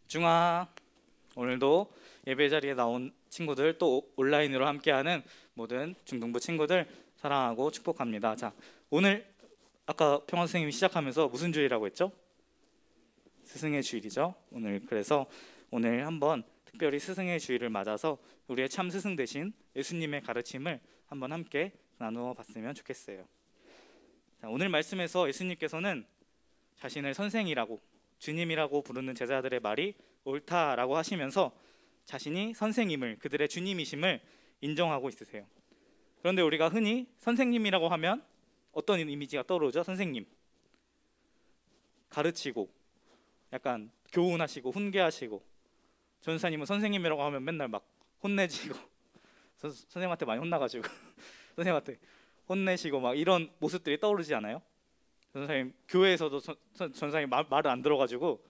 중아, 오늘도 예배 자리에 나온 친구들 또 온라인으로 함께하는 모든 중등부 친구들 사랑하고 축복합니다. 자, 오늘 아까 평화 선생님이 시작하면서 무슨 주일이라고 했죠? 스승의 주일이죠. 그래서 오늘 한번 특별히 스승의 주일을 맞아서 우리의 참 스승 되신 예수님의 가르침을 한번 함께 나누어 봤으면 좋겠어요. 자, 오늘 말씀에서 예수님께서는 자신을 선생이라고 주님이라고 부르는 제자들의 말이 옳다라고 하시면서 자신이 선생님을, 그들의 주님이심을 인정하고 있으세요. 그런데 우리가 흔히 선생님이라고 하면 어떤 이미지가 떠오르죠? 선생님, 가르치고 약간 교훈하시고 훈계하시고, 전사님은 선생님이라고 하면 맨날 막 혼내지고 선생님한테 많이 혼나가지고 선생님한테 혼내시고 막 이런 모습들이 떠오르지 않아요? 전사님 교회에서도 전사님 말을 안 들어가지고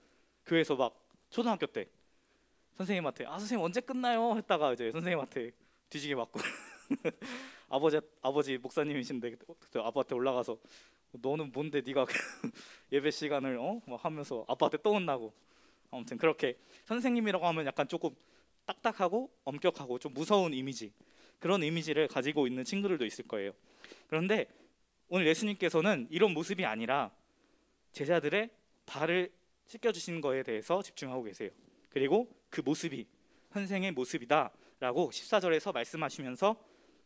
교회에서 막 초등학교 때 선생님한테 선생님 언제 끝나요? 했다가 이제 선생님한테 뒤지게 맞고 아버지 목사님이신데 그때 아빠한테 올라가서 너는 뭔데 네가 예배 시간을 막 하면서 아빠한테 또 혼나고, 아무튼 그렇게 선생님이라고 하면 약간 조금 딱딱하고 엄격하고 좀 무서운 이미지, 그런 이미지를 가지고 있는 친구들도 있을 거예요. 그런데 오늘 예수님께서는 이런 모습이 아니라 제자들의 발을 씻겨주신 거에 대해서 집중하고 계세요. 그리고 그 모습이 선생의 모습이다 라고 14절에서 말씀하시면서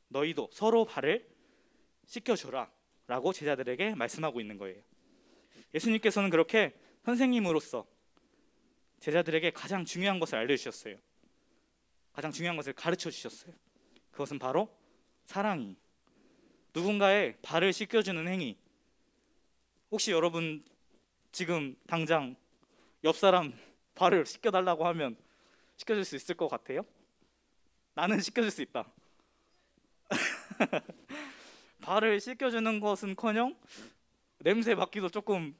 너희도 서로 발을 씻겨줘라 라고 제자들에게 말씀하고 있는 거예요. 예수님께서는 그렇게 선생님으로서 제자들에게 가장 중요한 것을 알려주셨어요. 가장 중요한 것을 가르쳐 주셨어요. 그것은 바로 사랑이, 누군가의 발을 씻겨주는 행위. 혹시 여러분 지금 당장 옆 사람 발을 씻겨달라고 하면 씻겨줄 수 있을 것 같아요? 나는 씻겨줄 수 있다. 발을 씻겨주는 것은커녕 냄새 맡기도 조금,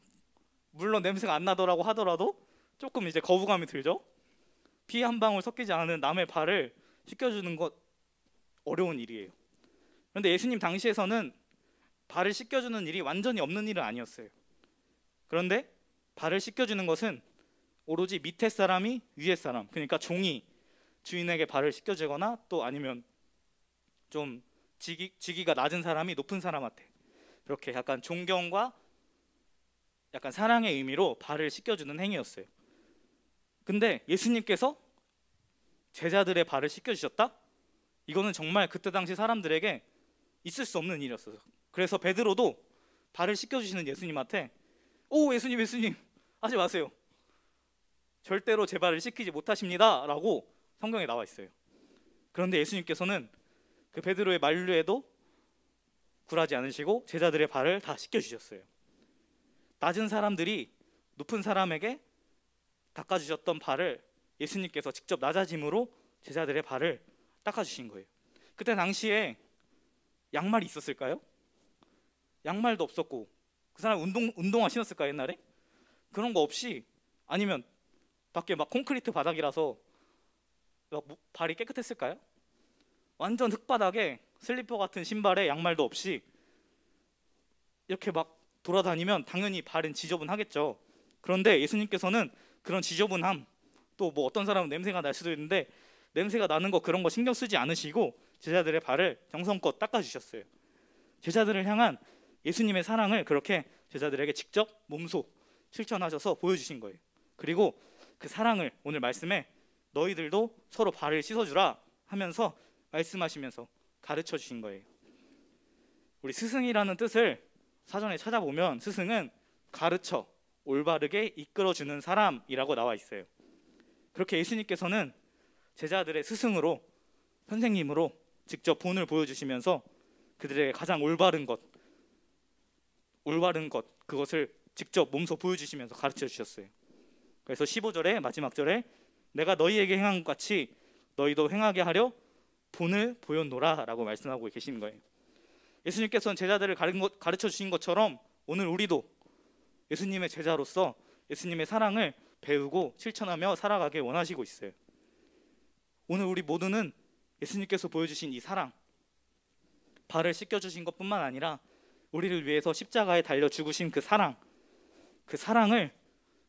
물론 냄새가 안 나더라고 하더라도 조금 이제 거부감이 들죠. 피 한 방울 섞이지 않은 남의 발을 씻겨주는 것 어려운 일이에요. 그런데 예수님 당시에서는 발을 씻겨주는 일이 완전히 없는 일은 아니었어요. 그런데 발을 씻겨주는 것은 오로지 밑에 사람이 위에 사람, 그러니까 종이 주인에게 발을 씻겨주거나 또 아니면 좀 직위가 낮은 사람이 높은 사람한테 그렇게 약간 존경과 약간 사랑의 의미로 발을 씻겨주는 행위였어요. 근데 예수님께서 제자들의 발을 씻겨주셨다? 이거는 정말 그때 당시 사람들에게 있을 수 없는 일이었어요. 그래서 베드로도 발을 씻겨주시는 예수님한테 예수님 하지 마세요. 절대로 제 발을 씻기지 못하십니다 라고 성경에 나와 있어요. 그런데 예수님께서는 그 베드로의 만류에도 굴하지 않으시고 제자들의 발을 다 씻겨주셨어요. 낮은 사람들이 높은 사람에게 닦아주셨던 발을 예수님께서 직접 낮아짐으로 제자들의 발을 닦아주신 거예요. 그때 당시에 양말이 있었을까요? 양말도 없었고 그 사람 운동화 신었을까 옛날에? 그런 거 없이, 아니면 밖에 막 콘크리트 바닥이라서 막 발이 깨끗했을까요? 완전 흙바닥에 슬리퍼 같은 신발에 양말도 없이 이렇게 막 돌아다니면 당연히 발은 지저분하겠죠. 그런데 예수님께서는 그런 지저분함, 또 뭐 어떤 사람은 냄새가 날 수도 있는데 냄새가 나는 거 그런 거 신경 쓰지 않으시고 제자들의 발을 정성껏 닦아주셨어요. 제자들을 향한 예수님의 사랑을 그렇게 제자들에게 직접 몸소 실천하셔서 보여주신 거예요. 그리고 그 사랑을 오늘 말씀에 너희들도 서로 발을 씻어주라 하면서 말씀하시면서 가르쳐 주신 거예요. 우리 스승이라는 뜻을 사전에 찾아보면 스승은 가르쳐 올바르게 이끌어주는 사람이라고 나와 있어요. 그렇게 예수님께서는 제자들의 스승으로, 선생님으로 직접 본을 보여주시면서 그들에게 가장 올바른 것 그것을 직접 몸소 보여주시면서 가르쳐 주셨어요. 그래서 15절에 마지막 절에 내가 너희에게 행한 것 같이 너희도 행하게 하려 본을 보였노라 라고 말씀하고 계시는 거예요. 예수님께서는 제자들을 가르쳐 주신 것처럼 오늘 우리도 예수님의 제자로서 예수님의 사랑을 배우고 실천하며 살아가길 원하시고 있어요. 오늘 우리 모두는 예수님께서 보여주신 이 사랑, 발을 씻겨주신 것뿐만 아니라 우리를 위해서 십자가에 달려 죽으신 그 사랑을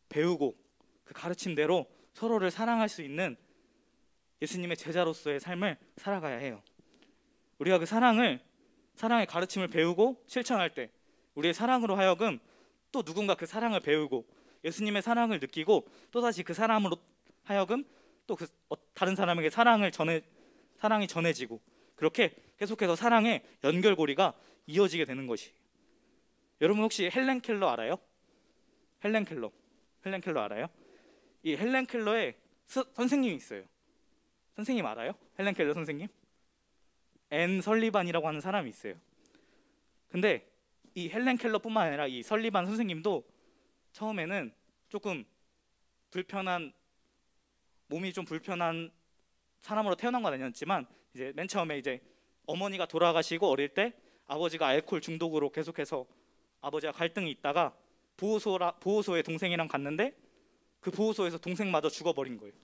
배우고 그 가르침대로 서로를 사랑할 수 있는 예수님의 제자로서의 삶을 살아가야 해요. 우리가 그 사랑의 가르침을 배우고 실천할 때 우리의 사랑으로 하여금 또 누군가 그 사랑을 배우고 예수님의 사랑을 느끼고 또다시 그 사람으로 하여금 또 그 다른 사람에게 사랑이 전해지고 그렇게 계속해서 사랑의 연결고리가 이어지게 되는 것이. 여러분 혹시 헬렌 켈러 알아요? 헬렌 켈러 알아요? 이 헬렌 켈러의 선생님이 있어요. 선생님 알아요? 헬렌 켈러 선생님? 앤 설리반이라고 하는 사람이 있어요. 근데 이 헬렌 켈러뿐만 아니라 이 설리반 선생님도 처음에는 조금 몸이 좀 불편한 사람으로 태어난 건 아니었지만 이제 맨 처음에 이제 어머니가 돌아가시고 어릴 때 아버지가 알코올 중독으로 계속해서 아버지와 갈등이 있다가 보호소에 동생이랑 갔는데 그 보호소에서 동생마저 죽어버린 거예요.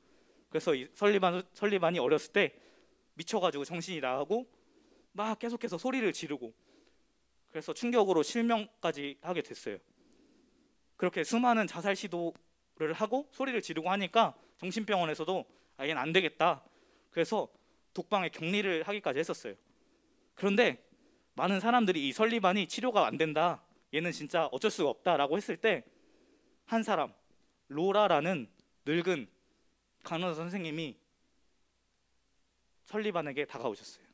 그래서 이 설리반이 어렸을 때 미쳐가지고 정신이 나가고 막 계속해서 소리를 지르고 그래서 충격으로 실명까지 하게 됐어요. 그렇게 수많은 자살 시도를 하고 소리를 지르고 하니까 정신병원에서도 얘는 안 되겠다. 그래서 독방에 격리를 하기까지 했었어요. 그런데 많은 사람들이 이 설리반이 치료가 안 된다, 얘는 진짜 어쩔 수가 없다라고 했을 때 한 사람, 로라라는 늙은 간호사 선생님이 설리반에게 다가오셨어요.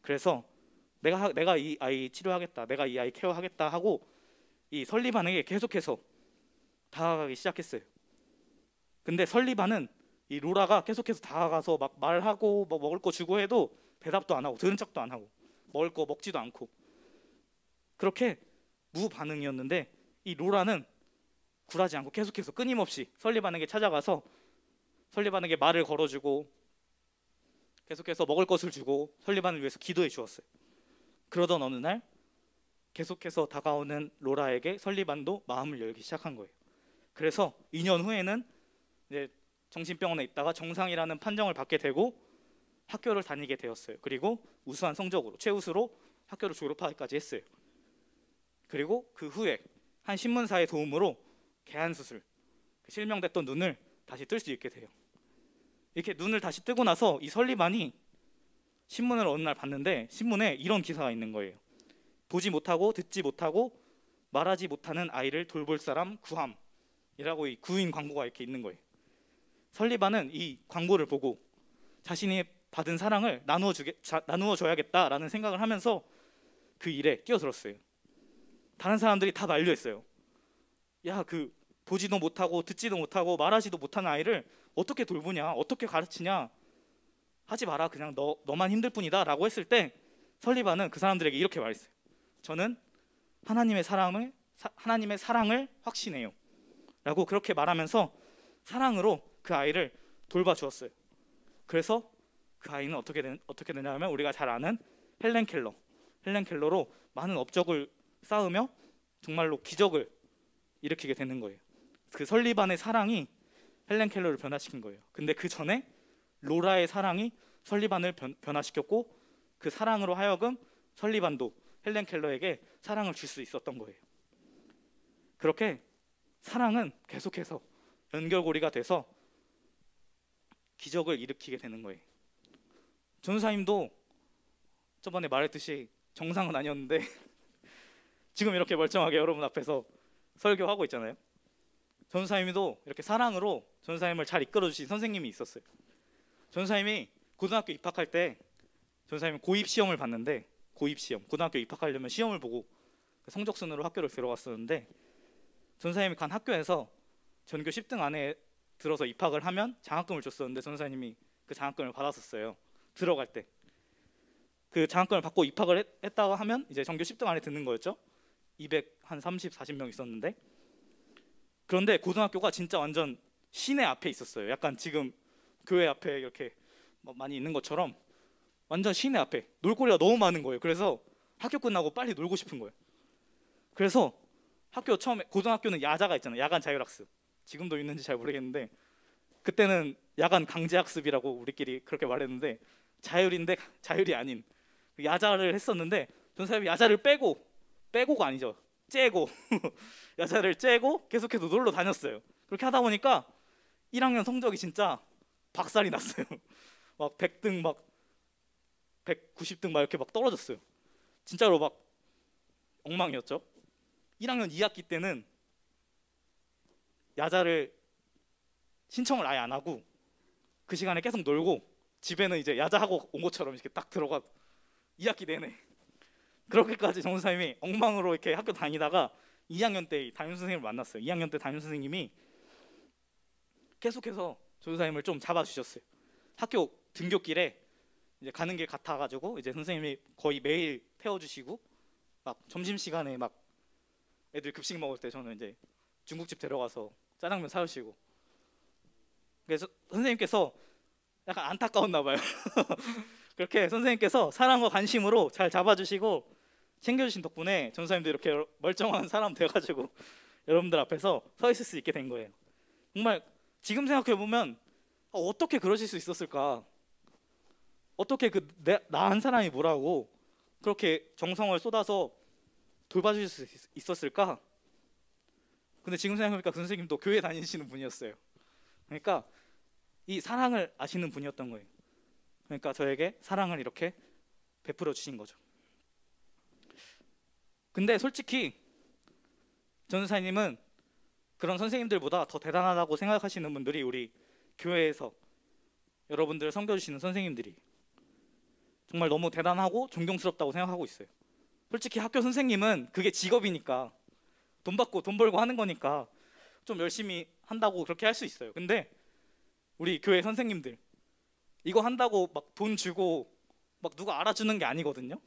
그래서 내가 이 아이 치료하겠다, 내가 이 아이 케어하겠다 하고 이 설리반에게 계속해서 다가가기 시작했어요. 근데 설리반은 이 로라가 계속해서 다가가서 막 말하고 뭐 먹을 거 주고 해도 대답도 안 하고 들은 척도 안 하고 먹을 거 먹지도 않고 그렇게 무반응이었는데 이 로라는 굴하지 않고 계속해서 끊임없이 설리반에게 찾아가서 설리반에게 말을 걸어주고 계속해서 먹을 것을 주고 설리반을 위해서 기도해 주었어요. 그러던 어느 날 계속해서 다가오는 로라에게 설리반도 마음을 열기 시작한 거예요. 그래서 2년 후에는 이제 정신병원에 있다가 정상이라는 판정을 받게 되고 학교를 다니게 되었어요. 그리고 우수한 성적으로 최우수로 학교를 졸업하기까지 했어요. 그리고 그 후에 한 신문사의 도움으로 개안 수술, 실명됐던 눈을 다시 뜰 수 있게 돼요. 이렇게 눈을 다시 뜨고 나서 이 설리반이 신문을 어느 날 봤는데 신문에 이런 기사가 있는 거예요. 보지 못하고 듣지 못하고 말하지 못하는 아이를 돌볼 사람 구함이라고 이 구인 광고가 이렇게 있는 거예요. 설리반은 이 광고를 보고 자신이 받은 사랑을 나누어 줘야겠다라는 생각을 하면서 그 일에 뛰어들었어요. 다른 사람들이 다 만류했어요. 야, 그 보지도 못하고 듣지도 못하고 말하지도 못하는 아이를 어떻게 돌보냐, 어떻게 가르치냐, 하지 마라, 그냥 너만 힘들 뿐이다 라고 했을 때 설리반은 그 사람들에게 이렇게 말했어요. 저는 하나님의 사랑을 확신해요 라고 그렇게 말하면서 사랑으로 그 아이를 돌봐주었어요. 그래서 그 아이는 어떻게 되냐면 우리가 잘 아는 헬렌 켈러로 많은 업적을 쌓으며 정말로 기적을 일으키게 되는 거예요. 그 설리반의 사랑이 헬렌 켈러를 변화시킨 거예요. 근데 그 전에 로라의 사랑이 설리반을 변화시켰고 그 사랑으로 하여금 설리반도 헬렌 켈러에게 사랑을 줄 수 있었던 거예요. 그렇게 사랑은 계속해서 연결고리가 돼서 기적을 일으키게 되는 거예요. 전도사님도 저번에 말했듯이 정상은 아니었는데 지금 이렇게 멀쩡하게 여러분 앞에서 설교하고 있잖아요. 전도사님도 이렇게 사랑으로 전도사님을 잘 이끌어 주신 선생님이 있었어요. 전도사님이 고등학교 입학할 때 전도사님이 고입시험을 봤는데 고등학교 입학하려면 시험을 보고 성적순으로 학교를 들어갔었는데 전도사님이 간 학교에서 전교 10등 안에 들어서 입학을 하면 장학금을 줬었는데 전도사님이 그 장학금을 받았었어요. 들어갈 때 그 장학금을 받고 입학을 했다고 하면 이제 전교 10등 안에 드는 거였죠. 230, 40명 있었는데 그런데 고등학교가 진짜 완전 시내 앞에 있었어요. 약간 지금 교회 앞에 이렇게 많이 있는 것처럼 완전 시내 앞에 놀거리가 너무 많은 거예요. 그래서 학교 끝나고 빨리 놀고 싶은 거예요. 그래서 고등학교는 야자가 있잖아요. 야간 자율학습. 지금도 있는지 잘 모르겠는데 그때는 야간 강제학습이라고 우리끼리 그렇게 말했는데 자율인데 자율이 아닌 야자를 했었는데 전사님이 야자를 빼고가 아니죠. 째고 야자를 째고 계속해서 놀러 다녔어요. 그렇게 하다 보니까 1학년 성적이 진짜 박살이 났어요. 막 100등 막 190등 막 이렇게 막 떨어졌어요. 진짜로 막 엉망이었죠. 1학년 2학기 때는 야자를 신청을 아예 안 하고 그 시간에 계속 놀고 집에는 이제 야자하고 온 것처럼 이렇게 딱 들어가 2학기 내내 그렇게까지 정선생님이 엉망으로 이렇게 학교 다니다가 2학년 때 담임 선생님을 만났어요. 2학년 때 담임 선생님이 계속해서 조교사님을 좀 잡아주셨어요. 학교 등교길에 이제 가는 길 같아가지고 이제 선생님이 거의 매일 태워주시고 막 점심시간에 막 애들 급식 먹을 때 저는 이제 중국집 데려가서 짜장면 사주시고 그래서 선생님께서 약간 안타까웠나 봐요. 그렇게 선생님께서 사랑과 관심으로 잘 잡아주시고 챙겨주신 덕분에 전사님도 이렇게 멀쩡한 사람 돼가지고 여러분들 앞에서 서 있을 수 있게 된 거예요. 정말 지금 생각해보면 어떻게 그러실 수 있었을까? 어떻게 나 한 사람이 뭐라고 그렇게 정성을 쏟아서 돌봐주실 수 있었을까? 근데 지금 생각해보니까 그 선생님도 교회 다니시는 분이었어요. 그러니까 이 사랑을 아시는 분이었던 거예요. 그러니까 저에게 사랑을 이렇게 베풀어 주신 거죠. 근데 솔직히 전사님은 그런 선생님들보다 더 대단하다고 생각하시는 분들이 우리 교회에서 여러분들을 섬겨주시는 선생님들이 정말 너무 대단하고 존경스럽다고 생각하고 있어요. 솔직히 학교 선생님은 그게 직업이니까 돈 받고 돈 벌고 하는 거니까 좀 열심히 한다고 그렇게 할 수 있어요. 근데 우리 교회 선생님들 이거 한다고 막 돈 주고 막 누가 알아주는 게 아니거든요.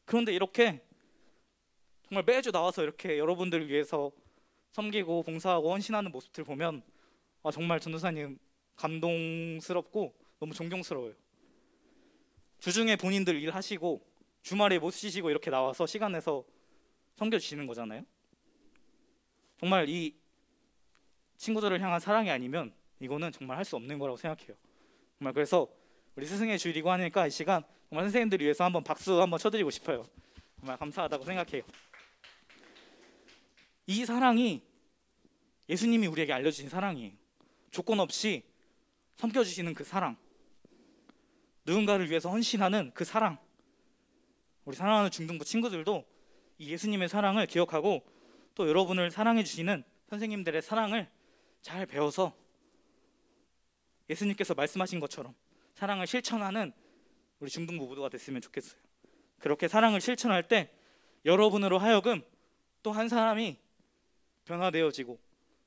그런데 이렇게 정말 매주 나와서 이렇게 여러분들을 위해서 섬기고 봉사하고 헌신하는 모습들 보면 정말 전도사님 감동스럽고 너무 존경스러워요. 주중에 본인들 일하시고 주말에 못 쉬시고 이렇게 나와서 시간 내서 섬겨주시는 거잖아요. 정말 이 친구들을 향한 사랑이 아니면 이거는 정말 할 수 없는 거라고 생각해요. 정말 그래서 우리 스승의 주일이고 하니까 이 시간 정말 선생님들을 위해서 한번 박수 한번 쳐드리고 싶어요. 정말 감사하다고 생각해요. 이 사랑이 예수님이 우리에게 알려주신 사랑이에요. 조건 없이 섬겨주시는 그 사랑, 누군가를 위해서 헌신하는 그 사랑. 우리 사랑하는 중등부 친구들도 이 예수님의 사랑을 기억하고 또 여러분을 사랑해 주시는 선생님들의 사랑을 잘 배워서 예수님께서 말씀하신 것처럼 사랑을 실천하는 우리 중등부 모두가 됐으면 좋겠어요. 그렇게 사랑을 실천할 때 여러분으로 하여금 또 한 사람이 변화되어지고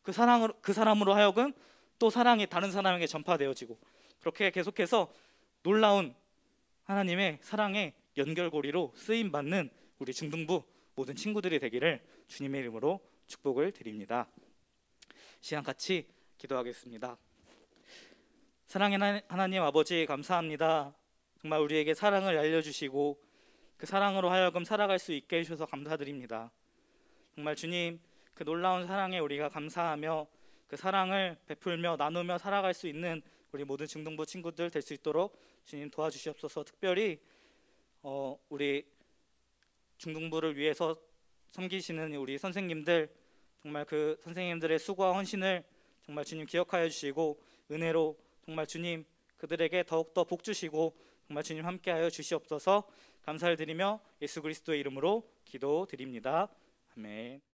그 사람으로 하여금 또 사랑이 다른 사람에게 전파되어지고 그렇게 계속해서 놀라운 하나님의 사랑의 연결고리로 쓰임받는 우리 중등부 모든 친구들이 되기를 주님의 이름으로 축복을 드립니다. 시간 같이 기도하겠습니다. 사랑의 하나님 아버지 감사합니다. 정말 우리에게 사랑을 알려주시고 그 사랑으로 하여금 살아갈 수 있게 해주셔서 감사드립니다. 정말 주님 그 놀라운 사랑에 우리가 감사하며 그 사랑을 베풀며 나누며 살아갈 수 있는 우리 모든 중등부 친구들 될 수 있도록 주님 도와주시옵소서. 특별히 우리 중등부를 위해서 섬기시는 우리 선생님들 정말 그 선생님들의 수고와 헌신을 정말 주님 기억하여 주시고 은혜로 정말 주님 그들에게 더욱더 복 주시고 정말 주님 함께하여 주시옵소서. 감사를 드리며 예수 그리스도의 이름으로 기도드립니다. 아멘.